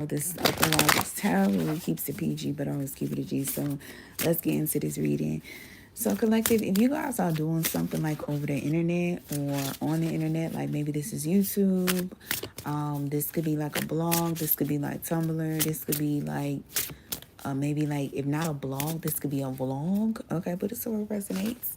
This Ophthalmologist Tarot really keeps it PG, but always keep it a G. So let's get into this reading. So, collective, if you guys are doing something like over the internet or on the internet, like maybe this is YouTube, this could be like a blog, this could be like Tumblr, this could be like maybe like if not a blog, this could be a vlog. Okay, but it's so it resonates.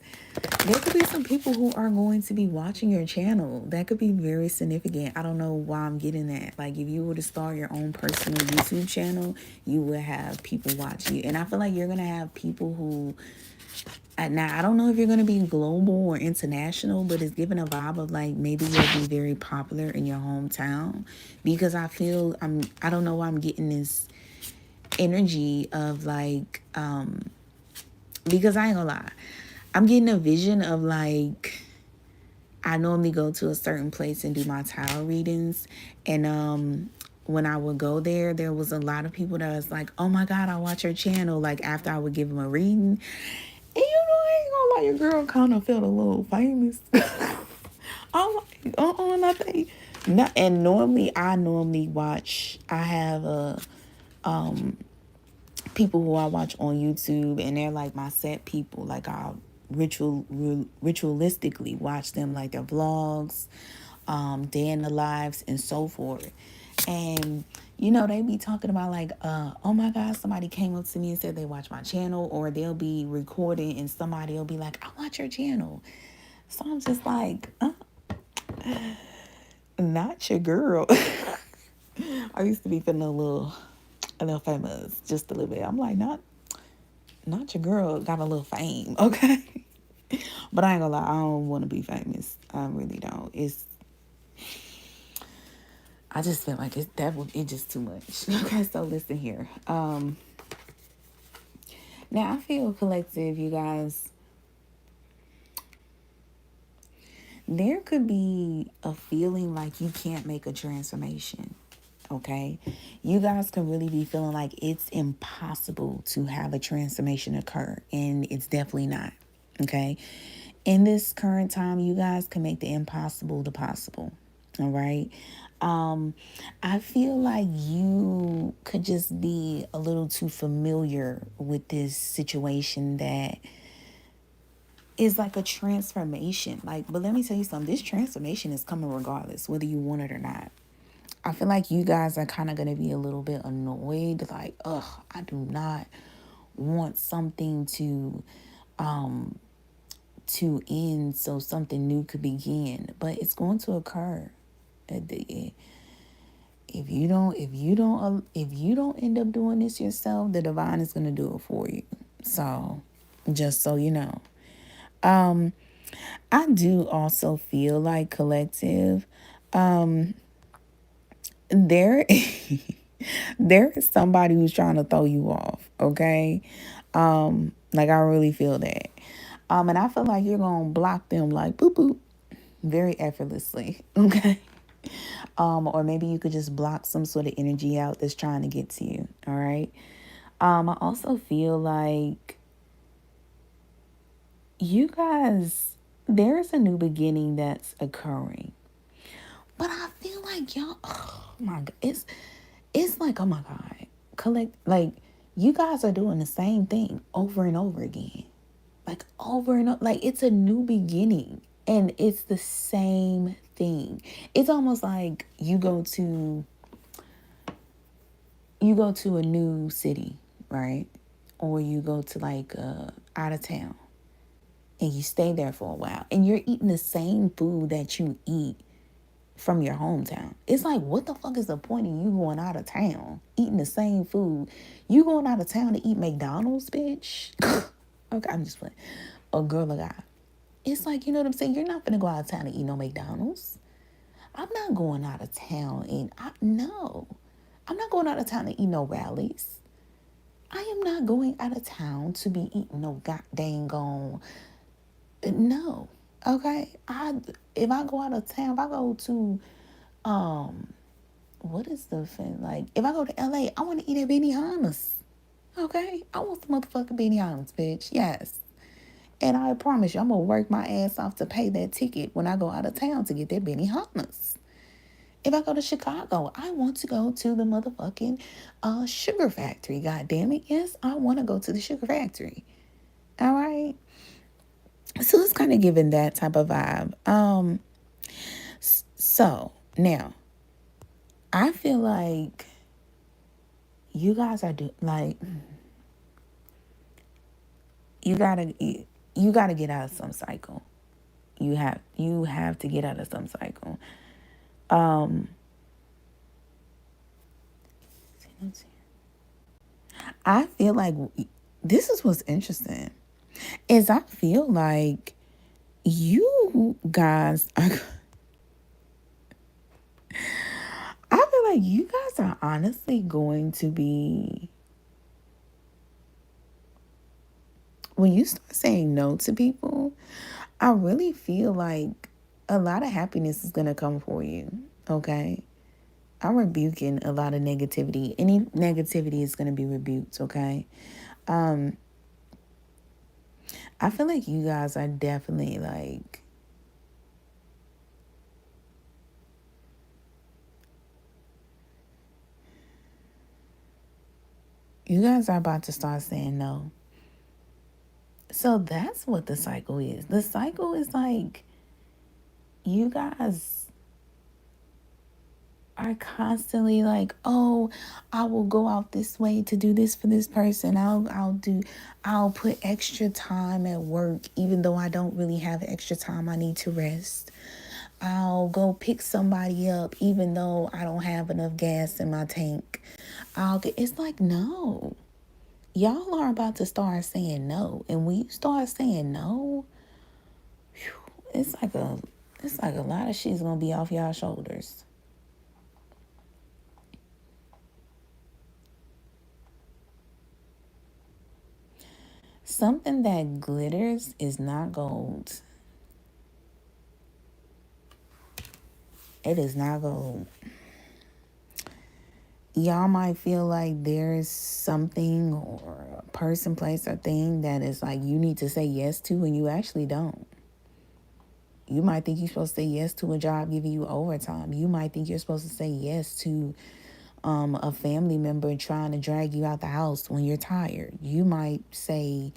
There could be some people who are going to be watching your channel. That could be very significant. I don't know why I'm getting that. Like if you were to start your own personal YouTube channel, you would have people watch you. And I feel like you're gonna have people who now I don't know if you're gonna be global or international, but it's giving a vibe of like maybe you'll be very popular in your hometown. Because I don't know why I'm getting this energy of like because I ain't gonna lie, I'm getting a vision of like I normally go to a certain place and do my tarot readings, and when I would go there, there was a lot of people that was like, oh my god, I watch your channel, like after I would give them a reading. And I ain't gonna lie, your girl kind of felt a little famous. I'm like, nothing. Not, and I normally watch. I have people who I watch on YouTube, and they're like my set people. Like I ritualistically watch them, like their vlogs, day in the lives, and so forth. And they be talking about like, oh my god, somebody came up to me and said they watch my channel, or they'll be recording and somebody will be like, I watch your channel. So I'm just like, not your girl. I used to be feeling a little famous, just a little bit. I'm like, not your girl got a little fame, okay? But I ain't gonna lie, I don't want to be famous. I really don't. I just feel like it's just too much. Okay, so listen here. Now I feel collective, you guys. There could be a feeling like you can't make a transformation. Okay, you guys can really be feeling like it's impossible to have a transformation occur, and it's definitely not. Okay, in this current time, you guys can make the impossible the possible. All right. I feel like you could just be a little too familiar with this situation that is like a transformation. Like, but let me tell you something, this transformation is coming regardless, whether you want it or not. I feel like you guys are kind of going to be a little bit annoyed. Like, ugh, I do not want something to end so something new could begin. But it's going to occur. If you don't end up doing this yourself, the divine is going to do it for you. So, just so you know. I do also feel like collective. There there is somebody who's trying to throw you off, okay? Like I really feel that. And I feel like you're gonna block them like boop boop very effortlessly, okay? Or maybe you could just block some sort of energy out that's trying to get to you, all right? I also feel like you guys, there's a new beginning that's occurring. But I feel like y'all, oh my god, it's like, oh my god, like you guys are doing the same thing over and over again, like over and over, like it's a new beginning, and it's the same thing. It's almost like you go to a new city, right? Or you go to like out of town, and you stay there for a while, and you're eating the same food that you eat from your hometown. It's like, what the fuck is the point of you going out of town eating the same food? You going out of town to eat McDonald's, bitch? Okay, I'm just playing. A girl, a guy. It's like, you know what I'm saying? You're not gonna go out of town to eat no McDonald's. I'm not going out of town no. I'm not going out of town to eat no rallies. I am not going out of town to be eating no goddamn gone. No. Okay? If I go out of town, if I go to what is the thing? Like, if I go to LA, I want to eat at Benihana's. Okay? I want some motherfucking Benihana's, bitch. Yes. And I promise you, I'm going to work my ass off to pay that ticket when I go out of town to get that Benihana's. If I go to Chicago, I want to go to the motherfucking sugar factory. God damn it. Yes, I want to go to the sugar factory. All right. So it's kind of giving that type of vibe. So now I feel like you guys are you gotta get out of some cycle. You have to get out of some cycle. Um, I feel like this is what's interesting is I feel like you guys are. I feel like you guys are honestly going to be, when you start saying no to people, I really feel like a lot of happiness is going to come for you. Okay. I'm rebuking a lot of negativity. Any negativity is going to be rebuked. Okay. Um, I feel like you guys are definitely like, you guys are about to start saying no. So that's what the cycle is. The cycle is like, you guys are constantly like, oh, I will go out this way to do this for this person. I'll put extra time at work even though I don't really have extra time. I need to rest. I'll go pick somebody up even though I don't have enough gas in my tank. It's like, no. Y'all are about to start saying no. And when you start saying no, it's like a lot of shit's gonna be off y'all shoulders. Something that glitters is not gold. It is not gold. Y'all might feel like there's something or a person, place, or thing that is like you need to say yes to, and you actually don't. You might think you're supposed to say yes to a job giving you overtime. You might think you're supposed to say yes to a family member trying to drag you out the house when you're tired. You might say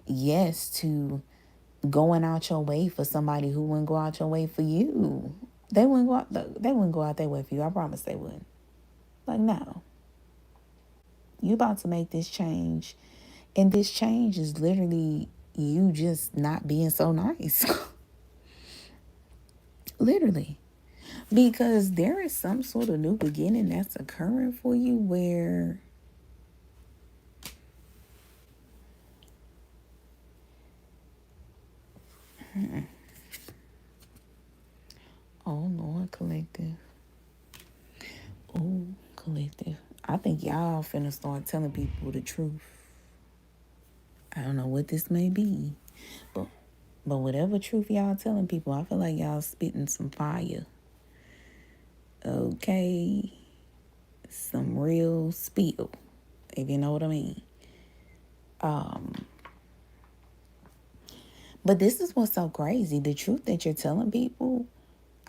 yes to going out your way for somebody who wouldn't go out your way for you. They wouldn't go out their way for you. I promise they wouldn't. Like, no. You about to make this change. And this change is literally you just not being so nice. Literally. Because there is some sort of new beginning that's occurring for you where oh Lord, collective. Oh, collective. I think y'all finna start telling people the truth. I don't know what this may be. But whatever truth y'all telling people, I feel like y'all spitting some fire. Okay. Some real spill, if you know what I mean. But this is what's so crazy. The truth that you're telling people,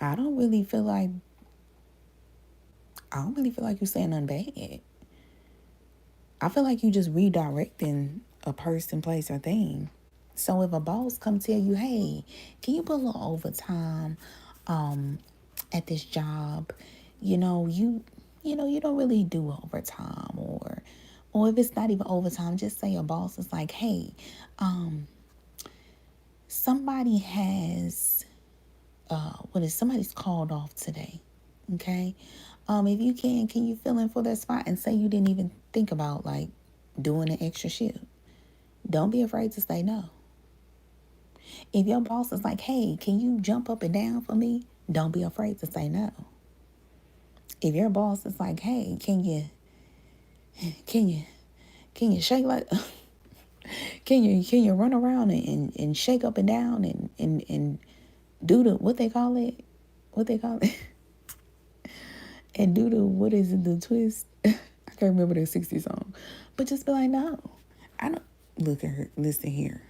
I don't really feel like you're saying nothing bad. I feel like you just redirecting a person, place, or thing. So if a boss come tell you, hey, can you put a little overtime at this job? You don't really do overtime, or if it's not even overtime, just say a boss is like, hey, somebody has somebody's called off today. Okay. If you can you fill in for that spot and say you didn't even think about like doing an extra shift? Don't be afraid to say no. If your boss is like, hey, can you jump up and down for me? Don't be afraid to say no. If your boss is like, hey, can you can you shake like can you run around and shake up and down and do the what they call it and do the what is it, the twist? I can't remember the 60s song. But just be like, no. I don't look at her, listen here.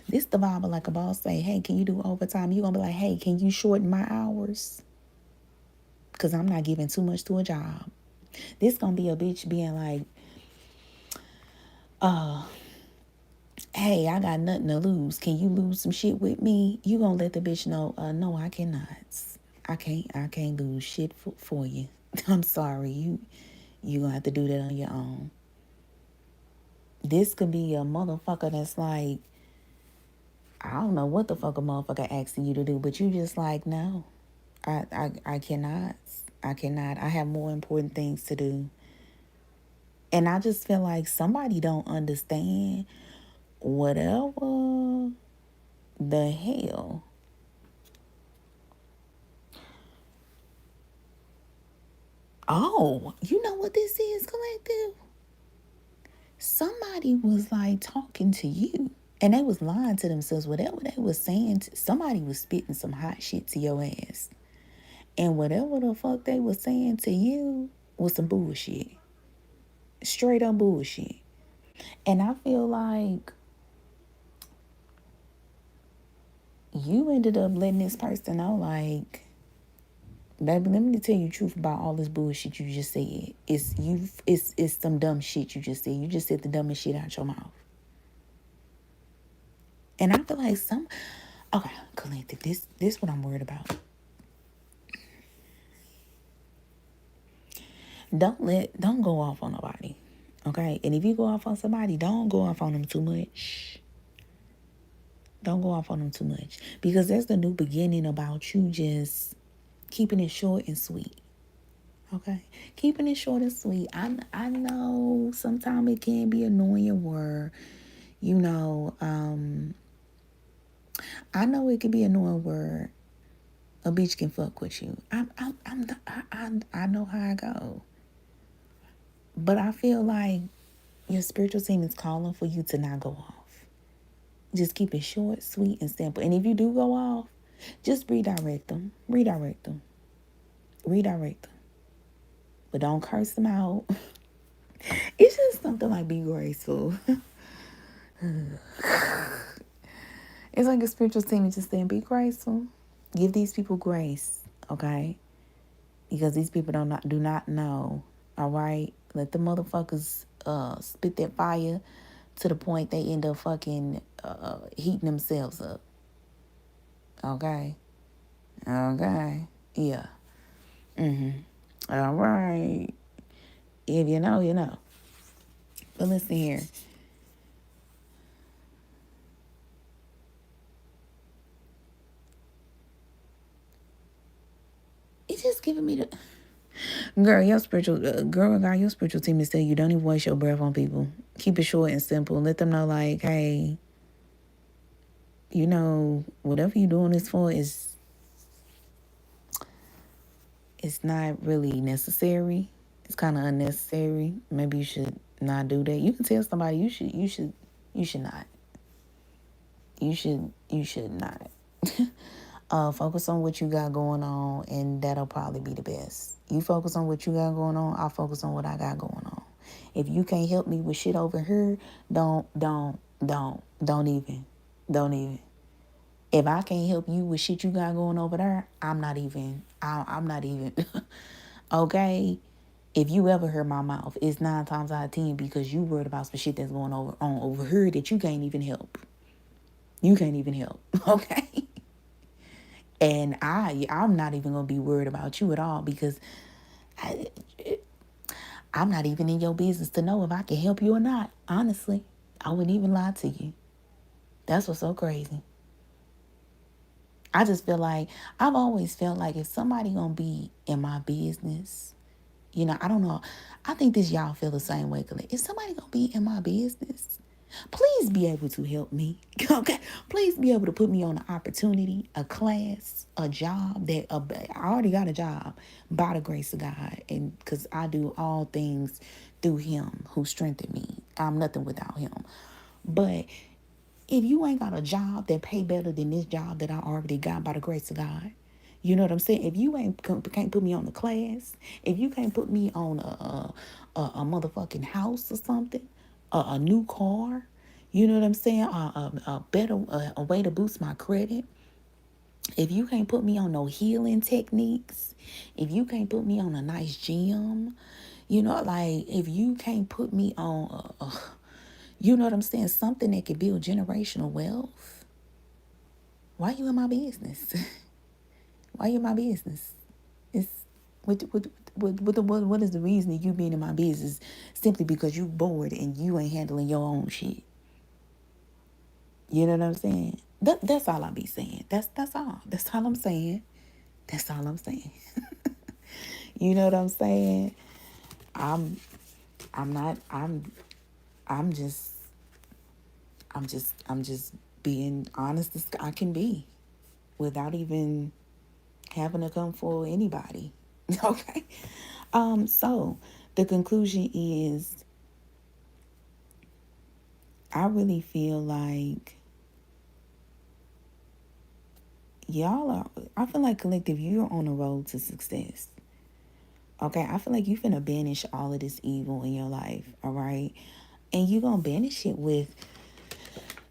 This the vibe of like a boss say, hey, can you do overtime? You gonna be like, hey, can you shorten my hours? Because I'm not giving too much to a job. This gonna be a bitch being like, hey, I got nothing to lose. Can you lose some shit with me? You gonna let the bitch know, no, I cannot. I can't lose shit for you. I'm sorry. You gonna have to do that on your own. This could be a motherfucker that's like, I don't know what the fuck a motherfucker asking you to do, but you just like, no, I cannot. I cannot. I have more important things to do. And I just feel like somebody don't understand whatever the hell. Oh, you know what this is, collective? Somebody was like talking to you and they was lying to themselves. Whatever they was saying, somebody was spitting some hot shit to your ass. And whatever the fuck they was saying to you was some bullshit. Straight up bullshit. And I feel like you ended up letting this person know, like, baby, let me tell you the truth about all this bullshit you just said. It's some dumb shit you just said. You just said the dumbest shit out your mouth. And I feel like okay, collective, this what I'm worried about. Don't go off on nobody. Okay? And if you go off on somebody, don't go off on them too much. Don't go off on them too much. Because there's the new beginning about you just keeping it short and sweet. Okay? Keeping it short and sweet. I know sometimes it can be annoying where, you know, I know it can be annoying where a bitch can fuck with you. I know how I go. But I feel like your spiritual team is calling for you to not go off. Just keep it short, sweet, and simple. And if you do go off, just redirect them. Redirect them. Redirect them. But don't curse them out. It's just something like be graceful. It's like a spiritual team is just saying be graceful. Give these people grace, okay? Because these people do not know. All right? Let the motherfuckers spit that fire to the point they end up fucking heating themselves up. Okay? Okay. Yeah. All right. If you know, you know. But listen here. It's just giving me the girl. Your spiritual team is telling you don't even waste your breath on people. Keep it short and simple. Let them know, like, hey, you know, whatever you're doing this for is it's not really necessary. It's kind of unnecessary. Maybe you should not do that. You can tell somebody you should not. You should not. Focus on what you got going on, and that'll probably be the best. You focus on what you got going on, I'll focus on what I got going on. If you can't help me with shit over here, don't even. Don't even. If I can't help you with shit you got going over there, I'm not even. I'm not even. Okay? If you ever heard my mouth, it's 9 times out of 10 because you worried about some shit that's going on over here that you can't even help. You can't even help. Okay? And I'm not even going to be worried about you at all because I'm not even in your business to know if I can help you or not. Honestly, I wouldn't even lie to you. That's what's so crazy. I just feel like, I've always felt like if somebody going to be in my business, you know, I don't know. I think this y'all feel the same way. If somebody going to be in my business, please be able to help me. Okay? Please be able to put me on an opportunity, a class, a job that I already got a job by the grace of God. And because I do all things through him who strengthened me. I'm nothing without him. But if you ain't got a job that pay better than this job that I already got by the grace of God, you know what I'm saying? If you can't put me on a class, if you can't put me on a motherfucking house or something, a new car, You know what I'm saying? A way to boost my credit. If you can't put me on no healing techniques, if you can't put me on a nice gym, like if you can't put me on, you know what I'm saying, something that could build generational wealth, why you in my business? Why you in my business? It's what is the reason of you being in my business simply because you bored and you ain't handling your own shit? You know what I'm saying? That's all I be saying. That's all. That's all I'm saying. That's all I'm saying. You know what I'm saying? I'm I'm not I'm just being honest as I can be without even having to come for anybody. Okay. So the conclusion is I really feel like I feel like collective, you're on the road to success. Okay, I feel like you finna banish all of this evil in your life, all right? And you gonna banish it with,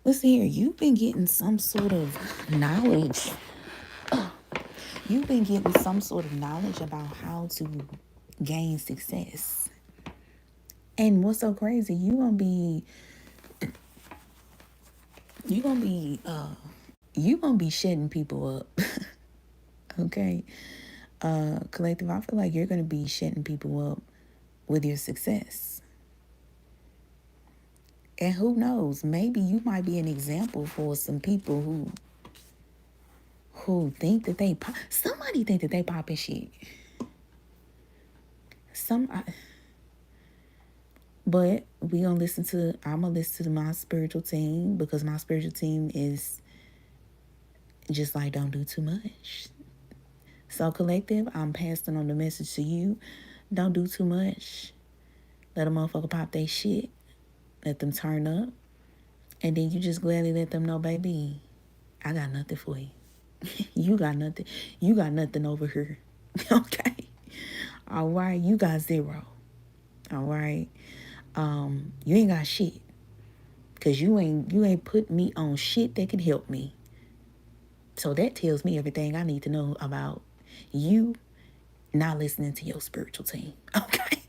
listen here, you've been getting some sort of knowledge. You've been getting some sort of knowledge about how to gain success. And what's so crazy, you gonna be you gonna be shutting people up. Okay. Collective, I feel like you're gonna be shutting people up with your success. And who knows, maybe you might be an example for some people who think that somebody think that they popping shit. Some I, but I'm gonna listen to my spiritual team, because my spiritual team is just like, don't do too much. So collective, I'm passing on the message to you. Don't do too much. Let a motherfucker pop they shit. Let them turn up. And then you just gladly let them know, baby, I got nothing for you. You got nothing. You got nothing over here. Okay. All right. You got zero. All right. You ain't got shit. Cause you ain't put me on shit that can help me. So that tells me everything I need to know about you not listening to your spiritual team. Okay.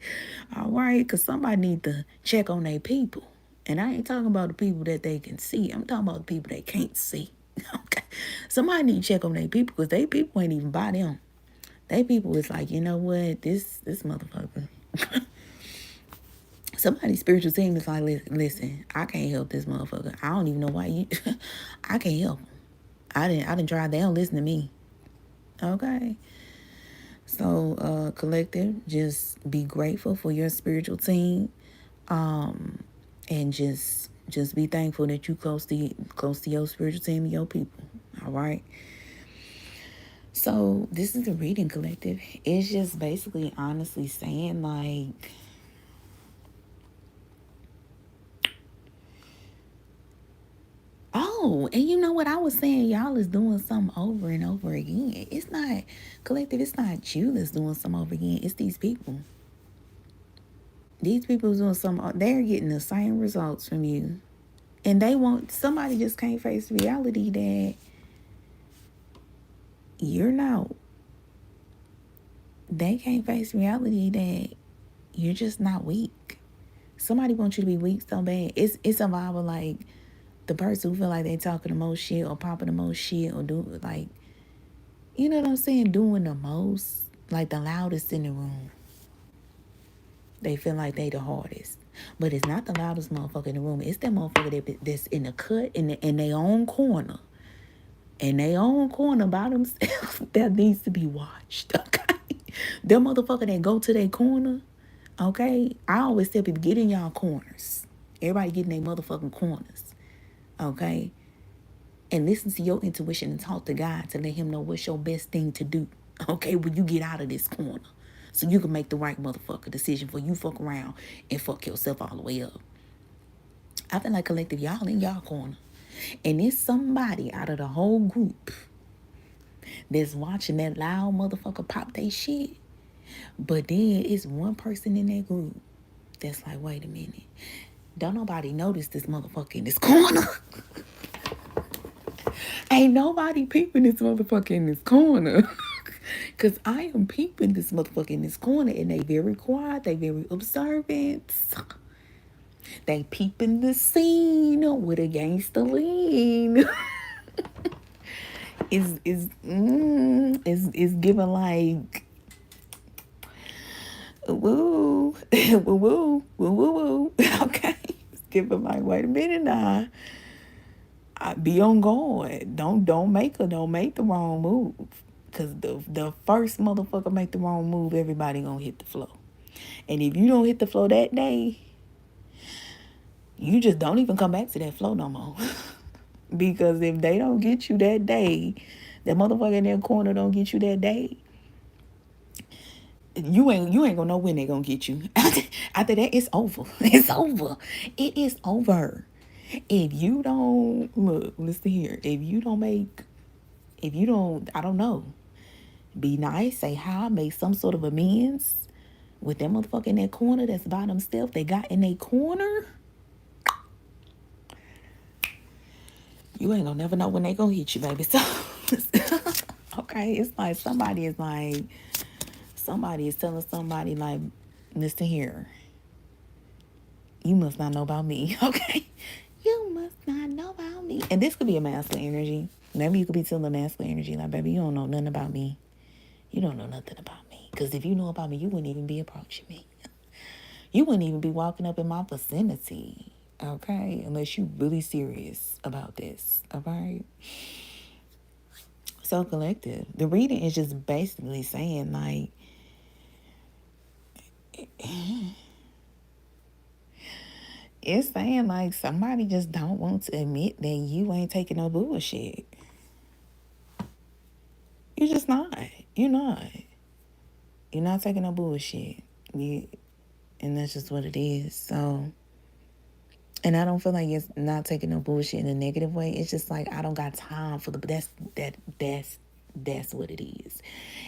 All right. Cause somebody need to check on their people. And I ain't talking about the people that they can see. I'm talking about the people they can't see. Okay. Somebody need to check on their people, because they people ain't even by them. They people is like, you know what? This motherfucker. Somebody's spiritual team is like, listen, I can't help this motherfucker. I don't even know why you I can't help him. I didn't try. They don't listen to me. Okay. So collective, just be grateful for your spiritual team. And just be thankful that you close to your spiritual team and your people. All right. So this is the reading, collective. It's just basically honestly saying, like, oh, and you know what I was saying, y'all is doing something over and over again. It's not collective, it's not you that's doing something over again. It's these people. These people doing something, they're getting the same results from you. And somebody just can't face reality that you're not. They can't face reality that you're just not weak. Somebody wants you to be weak so bad. It's a vibe of like the person who feel like they talking the most shit or popping the most shit or do like, you know what I'm saying, doing the most, like the loudest in the room. They feel like they the hardest. But it's not the loudest motherfucker in the room. It's that motherfucker that's in the cut in their own corner. In their own corner by themselves that needs to be watched. Okay. Them motherfucker that go to their corner. Okay. I always tell people, get in y'all corners. Everybody get in their motherfucking corners. Okay. And listen to your intuition and talk to God to let him know what's your best thing to do. Okay, when you get out of this corner. So you can make the right motherfucker decision for you fuck around and fuck yourself all the way up. I feel like collective, y'all in y'all corner. And it's somebody out of the whole group that's watching that loud motherfucker pop they shit. But then it's one person in that group that's like, wait a minute. don't nobody notice this motherfucker in this corner. Ain't nobody peeping this motherfucker in this corner. Cause I am peeping this motherfucker in this corner, and they very quiet, they very observant. They peeping the scene with a gangster lean. is giving like woo woo woo woo woo woo. Okay, it's giving like, wait a minute now. I be on guard. Don't make the wrong move. Cause the first motherfucker make the wrong move, everybody gonna hit the floor. And if you don't hit the floor that day, you just don't even come back to that floor no more. Because if they don't get you that day, that motherfucker in that corner don't get you that day, you ain't gonna know when they gonna get you. After that, it's over. It's over. It is over. If you don't look, listen here. If you don't, I don't know, be nice, say hi, make some sort of amends with that motherfucker in that corner that's by themselves. They got in a corner. You ain't gonna never know when they gonna hit you, baby. So, okay, it's like somebody is telling somebody like, listen here, you must not know about me, okay? You must not know about me. And this could be a masculine energy. Maybe you could be telling the masculine energy like, baby, you don't know nothing about me. You don't know nothing about me. Because if you knew about me, you wouldn't even be approaching me. You wouldn't even be walking up in my vicinity, okay? Unless you really serious about this, all right? So collective. The reading is just basically saying like, it's saying like somebody just don't want to admit that you ain't taking no bullshit. You just not. You're not. You're not taking no bullshit. And that's just what it is. So, and I don't feel like it's not taking no bullshit in a negative way. It's just like I don't got time for that's what it is.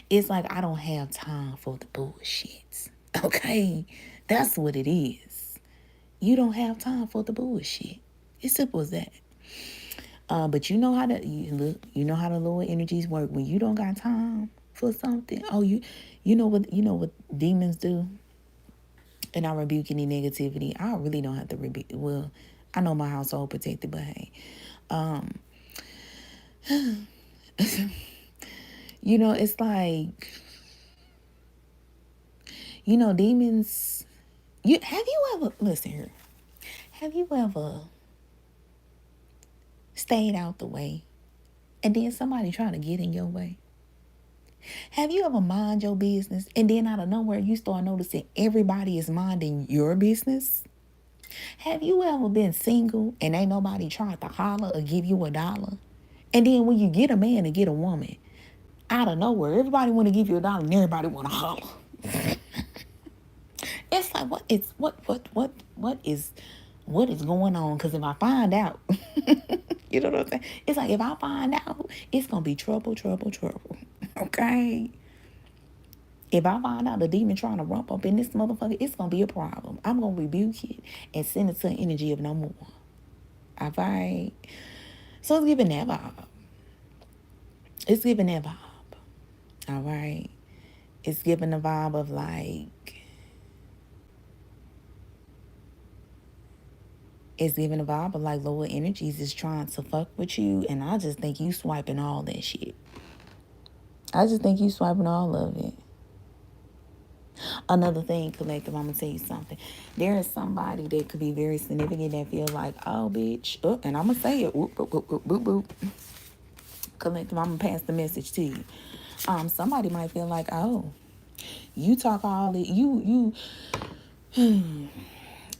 It's like I don't have time for the bullshit. Okay? That's what it is. You don't have time for the bullshit. It's simple as that. But you know how you know how the lower energies work. When you don't got time for something, you know what demons do. And I rebuke any negativity. I really don't have to rebuke. Well, I know my household protected, but hey, it's like, demons. Have you ever listen here? Have you ever stayed out the way, and then somebody trying to get in your way? Have you ever mind your business, and then out of nowhere you start noticing everybody is minding your business? Have you ever been single and ain't nobody tried to holler or give you $1? And then when you get a man and get a woman, out of nowhere, everybody want to give you $1 and everybody want to holler. It's like, what is going on? Because if I find out, you know what I'm saying? It's like, if I find out, it's going to be trouble. Okay? If I find out the demon trying to rump up in this motherfucker, it's going to be a problem. I'm going to rebuke it and send it to an energy of no more. All right? So it's giving that vibe. All right? It's giving the vibe of like, lower energies is trying to fuck with you. And I just think you swiping all that shit. I just think you swiping all of it. Another thing, collective, I'm going to tell you something. There is somebody that could be very significant that feel like, oh, bitch. Oh, and I'm going to say it. Whoop, whoop, whoop, whoop, whoop, whoop. Collective, I'm going to pass the message to you. Somebody might feel like, oh, you talk all it.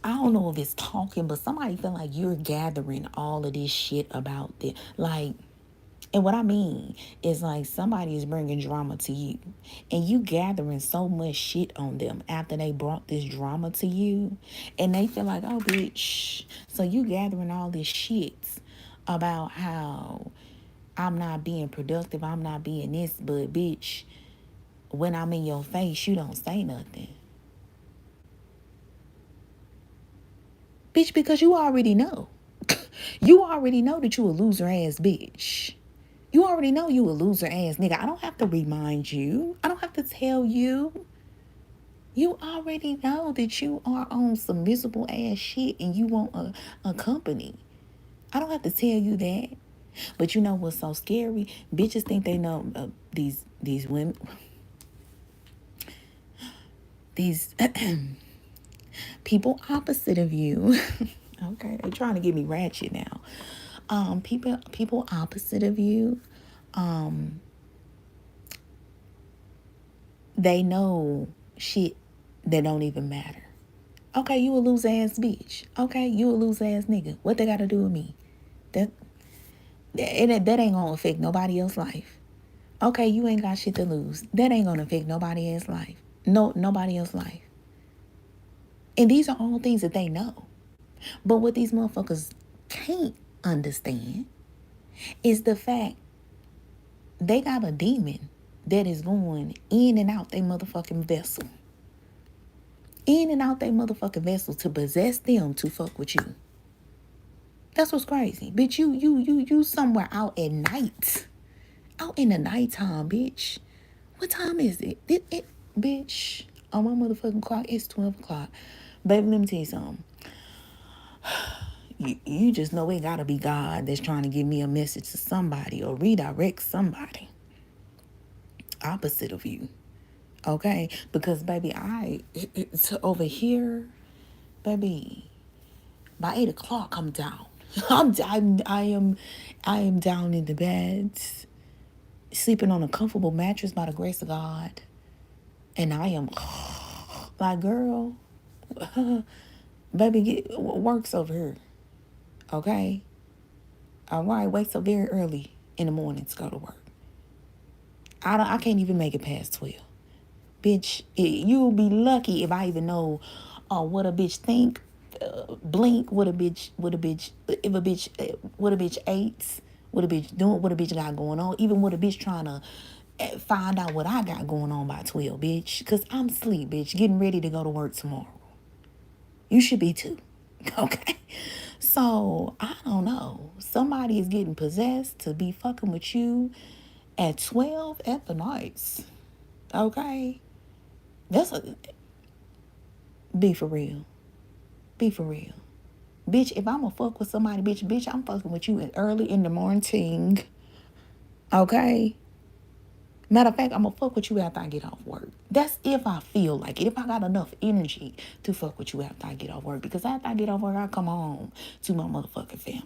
I don't know if it's talking, but somebody feel like you're gathering all of this shit about this. Like, and what I mean is like somebody is bringing drama to you and you gathering so much shit on them after they brought this drama to you, and they feel like, oh, bitch. So you gathering all this shit about how I'm not being productive, I'm not being this, but bitch, when I'm in your face, you don't say nothing. Bitch, because you already know. You already know that you a loser ass bitch. You already know you a loser ass nigga. I don't have to remind you. I don't have to tell you. You already know that you are on some miserable ass shit and you want a company. I don't have to tell you that. But you know what's so scary? Bitches think they know these women, these people opposite of you. Okay, they're trying to get me ratchet now. People opposite of you, they know shit that don't even matter. Okay, you a loose ass bitch. Okay, you a loose ass nigga. What they got to do with me? That that ain't gonna affect nobody else's life. Okay, you ain't got shit to lose. That ain't gonna affect nobody else's life. Nobody else's life. And these are all things that they know. But what these motherfuckers can't understand is the fact they got a demon that is going in and out their motherfucking vessel. In and out their motherfucking vessel to possess them to fuck with you. That's what's crazy. Bitch, you somewhere out at night. Out in the nighttime, bitch. What time is it? Bitch, on my motherfucking clock, it's 12 o'clock. Baby, let me tell you something. You just know it gotta be God that's trying to give me a message to somebody or redirect somebody opposite of you. Okay? Because, baby, it's over here, baby, by 8 o'clock, I'm down. I am down in the bed, sleeping on a comfortable mattress by the grace of God. And I am like, girl, baby, works over here. Okay? All right, wakes up very early in the morning to go to work. I can't even make it past 12. Bitch, you'll be lucky if I even know what a bitch think, blink, what a bitch, if a bitch, what a bitch ate, what a bitch doing, what a bitch got going on, even what a bitch trying to find out what I got going on by 12, bitch. Because I'm asleep, bitch, getting ready to go to work tomorrow. You should be too. Okay? So, I don't know. Somebody is getting possessed to be fucking with you at 12 at the nights. Okay? Be for real. Be for real. Bitch, if I'm a fuck with somebody, bitch, I'm fucking with you early in the morning. Okay? Matter of fact, I'm gonna fuck with you after I get off work. That's if I feel like it. If I got enough energy to fuck with you after I get off work. Because after I get off work, I come home to my motherfucking family.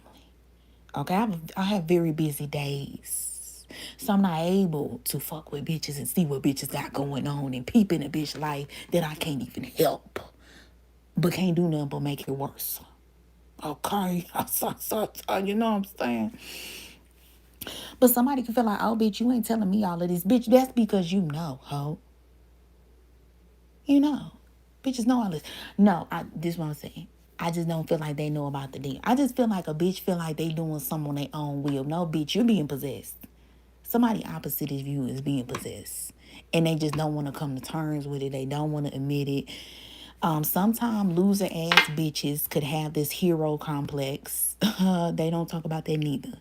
Okay? I have very busy days. So I'm not able to fuck with bitches and see what bitches got going on and peep in a bitch life that I can't even help. But can't do nothing but make it worse. Okay? You know what I'm saying? But somebody can feel like, oh, bitch, you ain't telling me all of this. Bitch, that's because you know, ho. You know. Bitches know all this. No, this is what I'm saying. I just don't feel like they know about the deal. I just feel like a bitch feel like they doing something on their own will. No, bitch, you're being possessed. Somebody opposite of you is being possessed. And they just don't want to come to terms with it. They don't want to admit it. Sometimes loser ass bitches could have this hero complex. They don't talk about that neither.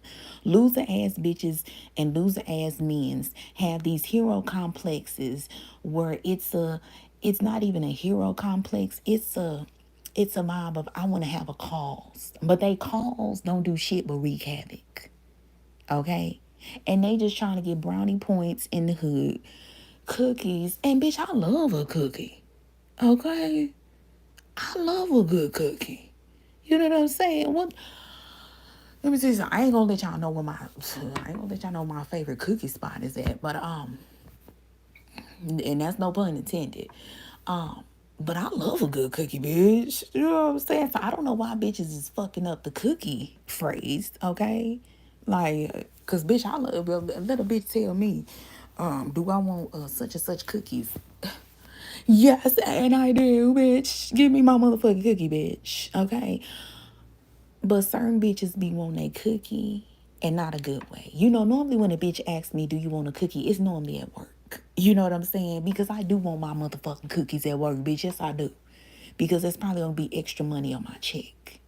Loser ass bitches and loser ass men have these hero complexes where it's not even a hero complex. It's a vibe of I want to have a cause. But they cause don't do shit but wreak havoc. Okay? And they just trying to get brownie points in the hood. Cookies. And bitch, I love a cookie. Okay? I love a good cookie. You know what I'm saying? Let me tell you something. I ain't gonna let y'all know where my favorite cookie spot is at. But and that's no pun intended. But I love a good cookie, bitch. You know what I'm saying? So I don't know why bitches is fucking up the cookie phrase, okay? Like, cause bitch, I love, let a bitch tell me, do I want such and such cookies? Yes, and I do, bitch. Give me my motherfucking cookie, bitch. Okay? But certain bitches be wanting a cookie and not a good way. You know, normally when a bitch asks me, do you want a cookie? It's normally at work. You know what I'm saying? Because I do want my motherfucking cookies at work, bitch. Yes, I do. because that's probably gonna be extra money on my check.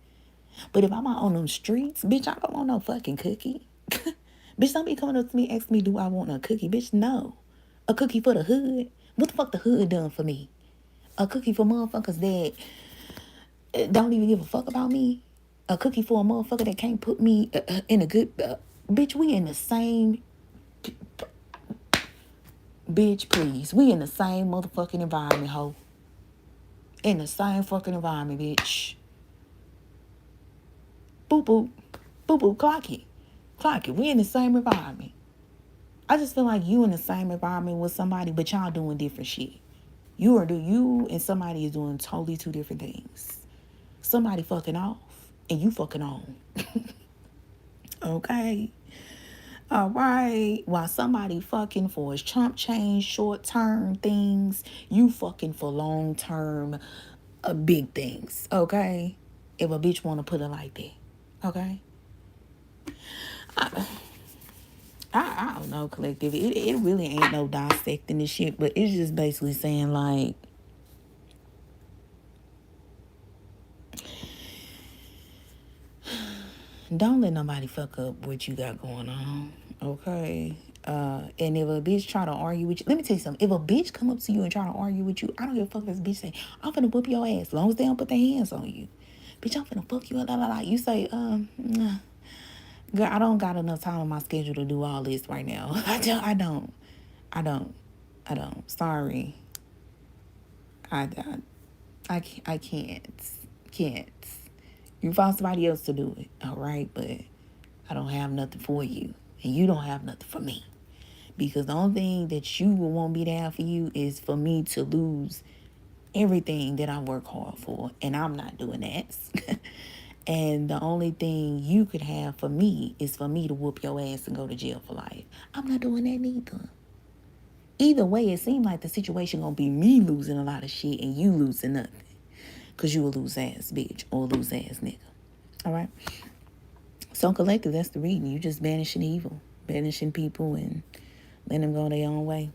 But if I'm out on them streets, bitch, I don't want no fucking cookie. Bitch, don't be coming up to me asking me, do I want a cookie? Bitch, no. A cookie for the hood? What the fuck the hood done for me? A cookie for motherfuckers that don't even give a fuck about me? A cookie for a motherfucker that can't put me in a good... bitch, we in the same... Bitch, please. We in the same motherfucking environment, ho. In the same fucking environment, bitch. Boop, boop. Boop, boop. Clock it. Clock it. We in the same environment. I just feel like you in the same environment with somebody, but y'all doing different shit. You and somebody is doing totally two different things. Somebody fucking off and you fucking on. Okay. All right. While somebody fucking for his chump change, short-term things, you fucking for long-term big things. Okay. If a bitch want to put it like that. Okay. I don't know, collective. It really ain't no dissecting this shit, but it's just basically saying like, don't let nobody fuck up what you got going on, okay? And if a bitch try to argue with you, let me tell you something. If a bitch come up to you and try to argue with you, I don't give a fuck if this bitch say, I'm finna whoop your ass, as long as they don't put their hands on you. Bitch, I'm finna fuck you, You say, nah. Girl, I don't got enough time on my schedule to do all this right now. I don't. Sorry. I can't. You find somebody else to do it, all right? But I don't have nothing for you, and you don't have nothing for me. Because the only thing that you will want me to have for you is for me to lose everything that I work hard for, and I'm not doing that. And the only thing you could have for me is for me to whoop your ass and go to jail for life. I'm not doing that neither. Either way, it seemed like the situation gonna be me losing a lot of shit and you losing nothing. Because you a lose ass bitch or a lose ass nigga. All right? So collective, that's the reading. You just banishing evil. Banishing people and letting them go their own way.